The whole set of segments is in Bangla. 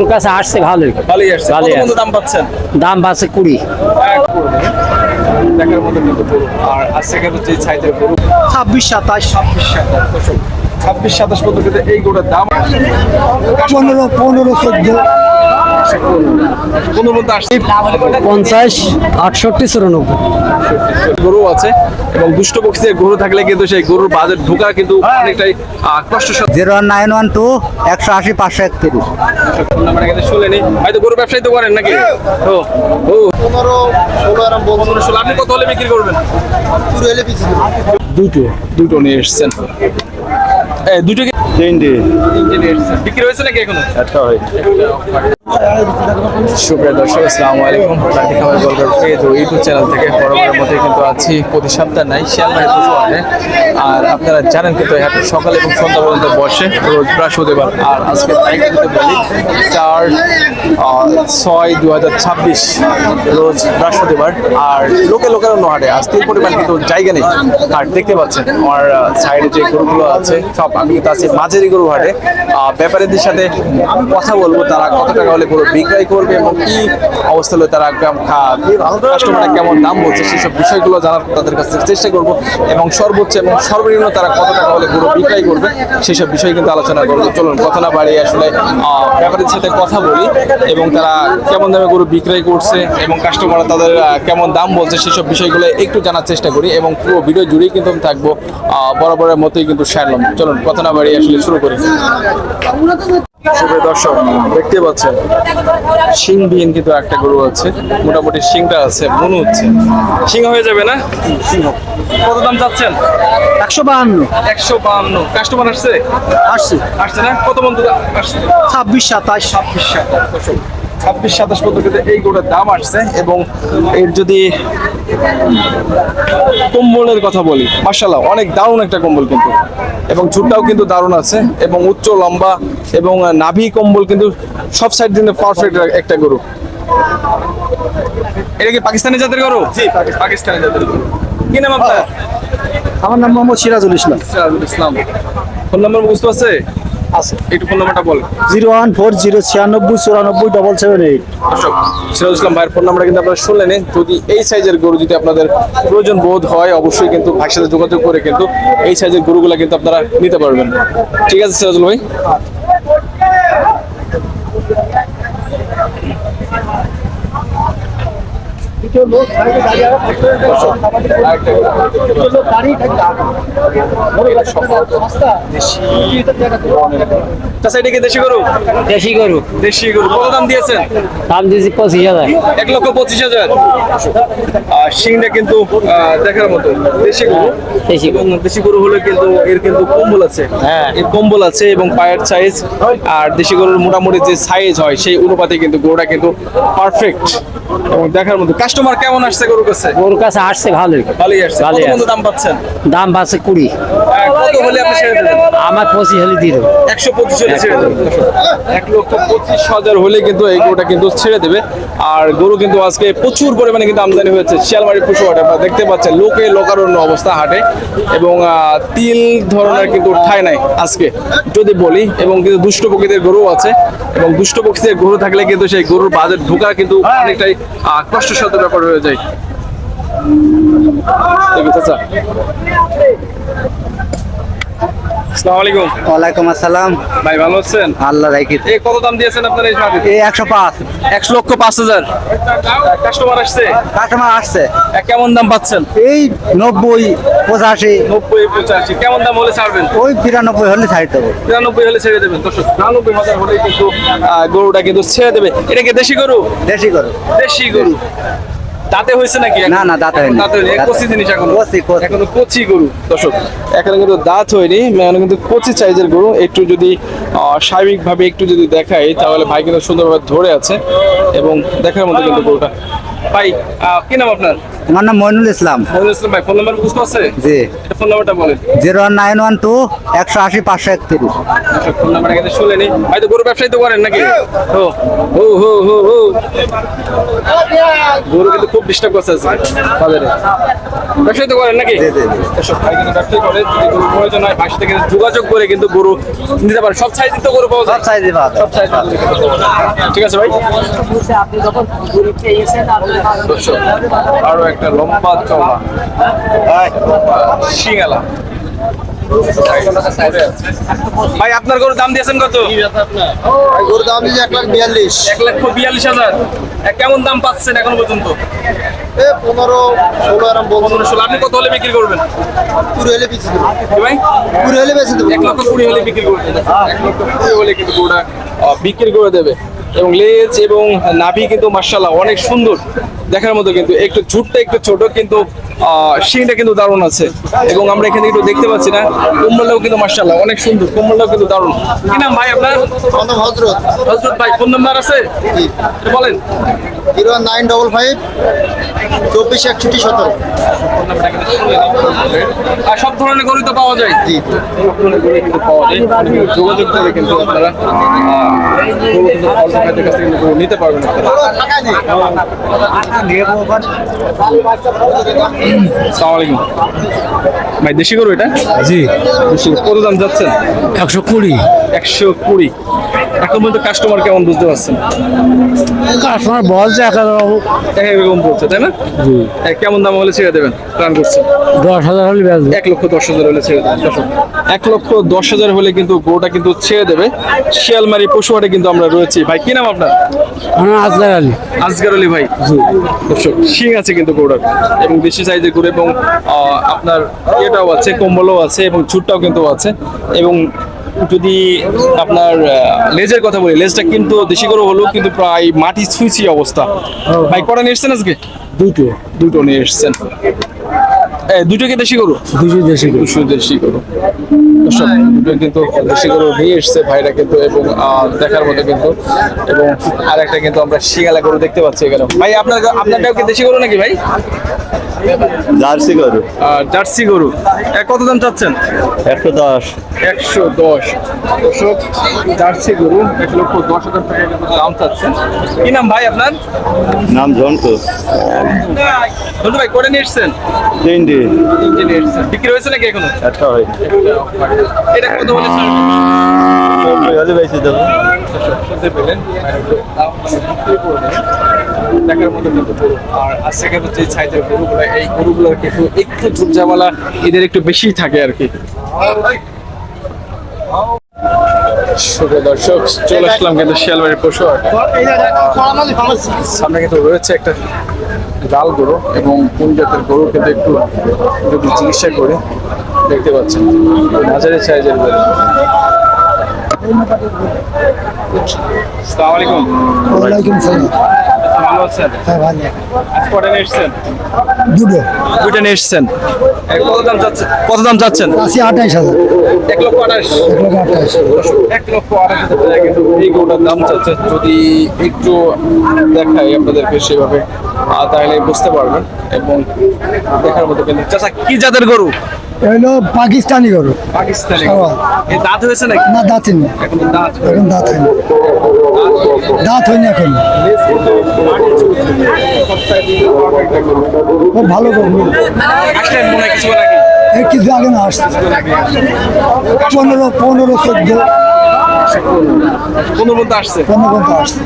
ওর কাছে আসছে ভালোই ভালোই আসছে। ভালোই কত আসছে। দাম পাচ্ছেন? দাম পাচ্ছে 20। দেখার মতো কিন্তু গরু। আর আজকে কিন্তু যে সাইজের গরু 26, 27, 26-27 পর্যন্ত কিন্তু এই গরুটার দাম 15, 14, 14। 15 মধ্যে আসছে। 50, 68, 94। গরু আছে এবং দুষ্ট পক্ষীদের গরু থাকলে কিন্তু সেই গরুর বাজার ঢোকা কিন্তু অনেকটাই কষ্টসাধ্য। 09112 180 531। ফোন নাম্বার কিন্তু শুনলেনি। হয়তো গরু ব্যবসায়ী তো করেন নাকি? ও ও 15, 16 এরকম বলবো। 15-16 আপনি কত হলে বিক্রি করবেন? পুরো এলে পিছিয়ে দুটো নিয়ে এসেছেন। দুটো কি তিনটে তিনটে নিয়ে এসেছেন? বিক্রি হয়েছে নাকি এখনো? একটা হয়। সুপ্রিয় দর্শক, আসসালামু আলাইকুম। প্রাকৃতিক খাবার গল্পের পেজ ও ইউটিউব চ্যানেল থেকে বরাবরের মধ্যে কিন্তু আছি প্রতি সপ্তাহে নাই শিয়ালমারি পশু হাটে। আর আপনারা জানেন কিন্তু এই হাটে সকাল এবং সন্ধ্যা পর্যন্ত বসে রোজ বৃহস্পতিবার। আর আজকে তারিখ যদি বলি 4/6/2026 রোজ বৃহস্পতিবার। আর লোকের অন্য হাটে আজ তিন পরিমাণ কিন্তু জায়গা নেই। আর দেখতে পাচ্ছেন আমার সাইডে যে গরুগুলো আছে সব আমি কিন্তু আছি মাঝারি গরু হাটে। ব্যাপারীদের সাথে কথা বলবো তারা কত টাকা হলে গরু বিক্রয় করবে এবং কি অবস্থা হলে তারা কাস্টমাররা কেমন দাম বলছে সেসব বিষয়গুলো জানার তাদের কাছ থেকে চেষ্টা করবো এবং সর্বোচ্চ এবং সর্বনিম্ন তারা কত টাকা হলে গরু বিক্রয় করবে সেসব বিষয় কিন্তু আলোচনা করবো। চলুন কথা না বাড়িয়ে আসলে ব্যাপারীদের সাথে কথা বলি এবং তারা কেমন দামে গরু বিক্রয় করছে এবং কাস্টমাররা তাদের কেমন দাম বলছে সেসব বিষয়গুলো একটু জানার চেষ্টা করি এবং পুরো ভিডিও জুড়েই কিন্তু আমি থাকবো বরাবরের মতোই কিন্তু সারলাম। চলুন কথা না বাড়িয়ে আসলে শুরু করি। দর্শক দেখতে পাচ্ছেন শিংবিহীন কিন্তু একটা গরু আছে, মোটামুটি শিংটা আছে মনে হচ্ছে শিং হয়ে যাবে না। কত দাম চাচ্ছেন? 152 152। কাস্টমার আসছে আসছে। আসছে না? কত বন্ধু আসছে? 26, 27, 26-27 পর্যন্ত কিন্তু এই গরুটার দাম আসছে এবং এর যদি কম্বলের কথা বলি মাশাআল্লাহ অনেক দারুণ একটা কম্বল কিন্তু এবং ঝুটটাও কিন্তু দারুণ আছে এবং উচ্চ লম্বা এবং নাভি কম্বল কিন্তু সব সাইড দিয়ে পারফেক্ট একটা গরু। এটা কি পাকিস্তানি জাতের গরু? জি পাকিস্তানি জাতের গরু। কি নাম আপনার? আমার নাম মোহাম্মদ সিরাজুল ইসলাম। সিরাজুল ইসলাম। ফোন নাম্বার বুঝতে পারছে? আছে। একটু ফোন নাম্বারটা বল। 014094778। সিরাজুল ইসলাম ভাইয়ের ফোন নাম্বারটা কিন্তু আপনারা শুনলেন। যদি এই সাইজের গরু যদি আপনাদের প্রয়োজন বোধ হয় অবশ্যই কিন্তু ভাইয়ের সাথে যোগাযোগ করে কিন্তু এই সাইজের গরুগুলা কিন্তু আপনারা নিতে পারবেন। ঠিক আছে সিরাজুল ভাই। চাচা এটা কি দেশি গরু? দেশি গরু দেশি গরু। কত দাম দিয়েছেন? দাম দিয়েছি 25,000। 1,25,000। আর শিংটা কিন্তু দেখার মতো দেশি গরু। দেশি গরু। এবং দেশি গরু হলে কিন্তু এর কিন্তু কম্বল আছে। হ্যাঁ। এর কম্বল আছে এবং পায়ের সাইজ আর দেশি গরুর মোটামুটি যে সাইজ হয় সেই অনুপাতে কিন্তু গরুটা কিন্তু পারফেক্ট এবং দেখার মতো। কাস্টমার কেমন আসছে গরুর কাছে? ওর কাছে আসছে ভালোই ভালোই আসছে। কত ভালোই পর্যন্ত আসছে। দাম পাচ্ছেন? দাম পাচ্ছে 20। কত হলে আপনি ছেড়ে দেবেন? আমার 25 হলে দিয়ে দেবো। 125 হলে ছেড়ে দেবে। 1,25,000 হলে কিন্তু এই গরুটা কিন্তু ছেড়ে দেবে। আর গরু কিন্তু আজকে প্রচুর পরিমাণে কিন্তু আমদানি হয়েছে শিয়ালমারি পশু হাটে। আপনারা দেখতে পাচ্ছেন লোকারণ্য অবস্থা হাটে এবং তিল ধরনের কিন্তু ঠাঁই নাই আজকে যদি বলি। এবং কিন্তু দুষ্ট প্রকৃতির গরু আছে এবং দুষ্ট প্রকৃতির গরু থাকলে কিন্তু সেই গরুর বাজার ঢোকা কিন্তু অনেকটাই কষ্টসাধ্য ব্যাপার হয়ে যায়। ঠিক আছে চাচা। আসসালামু আলাইকুম। ওয়ালাইকুম আসসালাম। ভাই ভালো আছেন? আল্লাহ রাখি। এই কত দাম দিয়েছেন আপনার এই শাড়ি? এই 105। 1,05,000। কাস্টমার আসছে? কাস্টমার আসছে। কেমন দাম পাচ্ছেন? এই 90, 85, 90-85। কেমন দাম হলে ছাড়বেন? ওই 93 হলে ছাড়ি দেবো। 93 হলে ছেড়ে দেবেন। 93,000 হলে কিন্তু গরুটা কিন্তু ছেড়ে দেবে। এটা কি দেশি গরু? দেশি গরু। দেশি গরু। দাঁতে হয়েছে নাকি? না, না, দাঁত হয়নি। দাঁত হয়নি। কচি জিনিস এখন। কচি। এখনো কচি গরু। দর্শক এখানে কিন্তু দাঁত হয়নি, মানে কিন্তু কচি সাইজের গরু। একটু যদি স্বাভাবিকভাবে একটু যদি দেখাই তাহলে ভাই কিন্তু সুন্দরভাবে ধরে আছে এবং দেখার মতো কিন্তু গরুটা। ভাই কি নাম আপনার? আমার নাম মইনুল ইসলাম। মহিনুল ইসলাম ভাই, ফোন নাম্বার বুঝতে পারছে? জি। এটা ফোন নাম্বারটা বলেন। 01912 180 531। ফোন নাম্বারটা কিন্তু শুনলেনি ভাই, তো গরু ব্যবসায়ী তো করেন নাকি? ও ও হো হো হো, গরু কিন্তু খুব ডিস্টার্ব করছে আজকে বাজারে। ব্যবসায়ী তো করেন নাকি? জি, জি। এসব ভাই কিন্তু ব্যবসায়ী করে, যদি গরু প্রয়োজন হয় ভাইয়ের সাথে কিন্তু যোগাযোগ করে কিন্তু গরু নিতে পারে। সব সাইজের তো গরু পাওয়া যায়। সব সাইজে পাওয়া যায়। সব সাইজ ঠিক আছে ভাই। আরো একটা লম্বা চওড়া শিঙালা ভাই, আপনার গরুর দাম দিয়েছেন কত? গরুর দাম দিয়েছে 1,42,000। 1,42,000। কেমন দাম পাচ্ছেন এখন পর্যন্ত? 15-16 এরকম বলবো। 15-16। আপনি কত হলে বিক্রি করবেন? পুরো হলে বেশি দেবো। কি ভাই? পুরো হলে বেশি দেবো। 1,20,000 হলে বিক্রি করবেন। 1,20,000 হলে কিন্তু গরুটা বিক্রি করে দেবে। এবং লেজ এবং নাভি কিন্তু মাশাআল্লাহ অনেক সুন্দর দেখার মতো, কিন্তু একটু ঝুটটা একটু ছোট, কিন্তু শিংটা কিন্তু দারুণ আছে। এবং আমরা এখানে একটু দেখতে পাচ্ছি না, কোমলটাও কিন্তু মাশাআল্লাহ অনেক সুন্দর, কোমলটাও কিন্তু দারুণ। কি নাম ভাই আপনার? আমার নাম হজরত। হযরত ভাই, ফোন নাম্বার আছে? জি। এটা বলেন। 01955 24 61 17। আর সব ধরনের গরু তো পাওয়া যায়। জি। সব ধরনের গরু কিন্তু পাওয়া যায়। যোগাযোগ করে কিন্তু আপনারা গরু কিন্তু অল্প খাদ্যের কাছ থেকে কিন্তু গরু নিতে পারবেন আপনারা। আসসালামু আলাইকুম ভাই, দেশি গরু এটা? জি। দেশি গরু। কত দাম যাচ্ছেন? 120। 120। এখন পর্যন্ত কাস্টমার কেমন বুঝতে পারছেন? কাস্টমার বলছে এরকম বলছে, তাই না? কেমন দাম হলে ছেড়ে দেবেন প্ল্যান করছেন? 10,000 হলে বেচবো। 1,10,000 হলে ছেড়ে দেবেন। দর্শক, 1,10,000 হলে কিন্তু গরুটা কিন্তু ছেড়ে দেবে। শিয়ালমারি পশুহাটে কিন্তু আমরা রয়েছি। ভাই কি নাম আপনার? আমার আজগার আলী। আসগার আলী ভাই। দর্শক, শিং আছে কিন্তু গরুটার, এবং বেশি সাইজের গরু, এবং আপনার এটাও আছে, কম্বলও আছে, এবং ছুটটাও কিন্তু আছে। এবং যদি আপনার লেজের কথা বলি, লেজটা কিন্তু দেশি গরু হলেও কিন্তু প্রায় মাটি ছুঁইছি অবস্থা। ভাই কটা নিয়ে এসছেন আজকে? দুটো নিয়ে এসছেন। দুটো কি দেশি গরু? দুটো দেশি গরু। দুটো দেশি গরু। দর্শক, দুটো কিন্তু দেশি গরু নিয়ে এসছে ভাইরা কিন্তু, এবং দেখার মতো কিন্তু। এবং আরেকটা কিন্তু আমরা শিঙালা গরু দেখতে পাচ্ছি এখানে। ভাই আপনারটাও কি দেশি গরু নাকি ভাই? জার্সি গরু। জার্সি গরু। কত দাম চাচ্ছেন? 110। 110। দর্শক, জার্সি গরু 1,10,000 টাকা কিন্তু দাম চাচ্ছেন। কি নাম ভাই আপনার? নাম জন্টু। বন্ধু ভাই, করে নিয়ে এসছেন? 3D। তিনটে নিয়ে এসছেন। বিক্রি হয়েছে নাকি এখনো? একটা হয়। এটা কত বলে ছাড়বেন? 90 হলে বেশি দেবো। শুনতে পেলেন, দেখার মতো কিন্তু গরু। আর আজকে কিন্তু যে সাইজের গরুগুলো, এই গরুগুলোর কিন্তু একটু ঝুটঝামালা এদের একটু বেশি থাকে আর কি। শুভ দর্শক, চলে আসলাম কিন্তু শিয়ালবাড়ির পশুহাট। সামনে কিন্তু রয়েছে একটা লাল গরু, এবং কোন জাতের গরু কিন্তু একটু যদি চিকিৎসা করে দেখতে পাচ্ছেন, মাঝারি সাইজের গরু। আসসালামু আলাইকুম। ওয়ালাইকুম সালাম। ভালো আছেন? হ্যাঁ ভালো। আজ কটা নিয়ে এসছেন? দুটো। দুইটা নিয়ে এসছেন। কত দাম চাচ্ছেন? কত দাম চাচ্ছেন? 28,000। 1,28,000। 1,28,000। 1,28,000 টাকা কিন্তু এই গরুটার দাম চাচ্ছে। যদি একটু দেখাই আপনাদেরকে সেভাবে, তাহলে বুঝতে পারবেন। এবং দেখার মতো কিন্তু। চাচা, কি জাতের গরু? হলো পাকিস্তানি গরু। পাকিস্তানি। সওয়াল। এই দাঁত হয়েছে নাকি? না দাঁত হয়নি। এখন দাঁত এখন দাঁত হয়নি। দাঁত হয়নি এখন। খুব ভালো গরু। আসলেন মনে হয় কিছু নাকি? এই কিছু আগে না আসছে। 15, 14। কোন মধ্যে আসছে? 15 পর্যন্ত আসছে।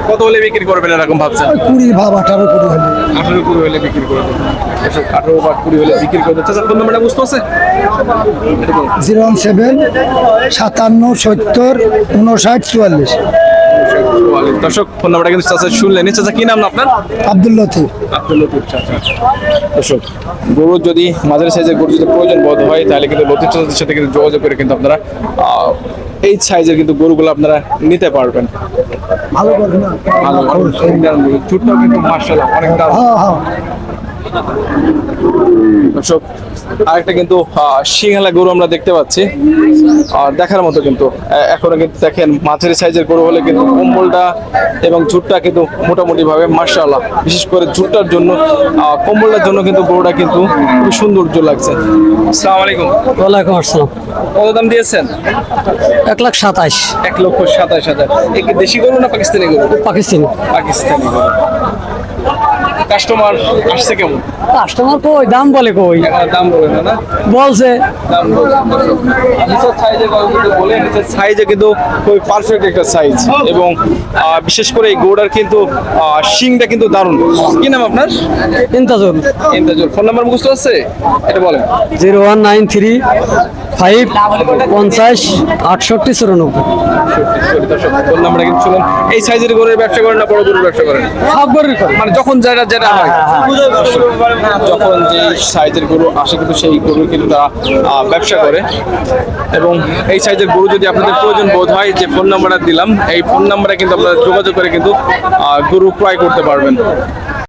কত হলে বিক্রি করবেন এরকম ভাবছেন? 20 ভাব 18 কোটি হলে। 18-20 হলে বিক্রি করে দেবেন। 18 বা 20 হলে বিক্রি করে দেবেন। চাচা, ফোন নাম্বারটা বুঝতে আছে? 017 57 70 59 44। দর্শক, ফোন নাম্বারটা কিন্তু চাচা শুনলেন। চাচা, কি নাম আপনার? আব্দুল লতিফ। আব্দুল লতিফ চাচা। দর্শক, গরুর যদি মাঝারি সাইজের গরু যদি প্রয়োজন বোধ হয়, তাহলে কিন্তু লতিফ চাচাদের সাথে কিন্তু যোগাযোগ করে কিন্তু আপনারা এই সাইজের কিন্তু গরুগুলো আপনারা নিতে পারবেন। ভালো গরু না। ভালো চুটটাও কিন্তু মার্শাল্লাহ অনেক দারুণ। হ্যাঁ হ্যাঁ। দর্শক, আরেকটা কিন্তু সিংহালা গরু আমরা দেখতে পাচ্ছি, আর দেখার মতো কিন্তু এখনো কিন্তু দেখেন মাঝারি সাইজের গরু হলে কিন্তু কম্বলটা এবং ঝুটটা কিন্তু মোটামুটি ভাবে মাশাআল্লাহ, বিশেষ করে ঝুটটার জন্য কম্বলটার জন্য কিন্তু গরুটা কিন্তু খুব সৌন্দর্য লাগছে। আসসালামু আলাইকুম। ওয়ালাইকুম আসসালাম। কত দাম দিয়েছেন? 1,27,000 1,27,000। এই কি দেশি গরু না পাকিস্তানি গরু? পাকিস্তানি। পাকিস্তানি গরু। কাস্টমার আসছে কেমন? কাস্টমার কই দাম বলে কই এখন দাম বলে না, না বলছে দাম বলে। নিচের সাইজে কিন্তু বলে, নিচের সাইজে কিন্তু খুবই পারফেক্ট একটা সাইজ, এবং বিশেষ করে এই গরুটার কিন্তু শিংটা কিন্তু দারুণ। কি নাম আপনার? ইন্তাজুল। ইন্তাজুল। ফোন নাম্বার মুখস্থ আছে? এটা বলেন। 0193 5 50 68 94। ফোন নাম্বারটা কিন্তু শুনুন। এই সাইজের গরুর ব্যবসা করেন না বড় গরুর ব্যবসা করেন? সব গরুর করে। মানে যখন যেটা যেটা হয়, যখন যে সাইজের গরু আসে কিন্তু সেই গরু কিন্তু তারা ব্যবসা করে। এবং এই সাইজের গরু যদি আপনাদের প্রয়োজন বোধ হয়, যে ফোন নাম্বারটা দিলাম, এই ফোন নাম্বারে কিন্তু আপনারা যোগাযোগ করে কিন্তু গরু ক্রয় করতে পারবেন।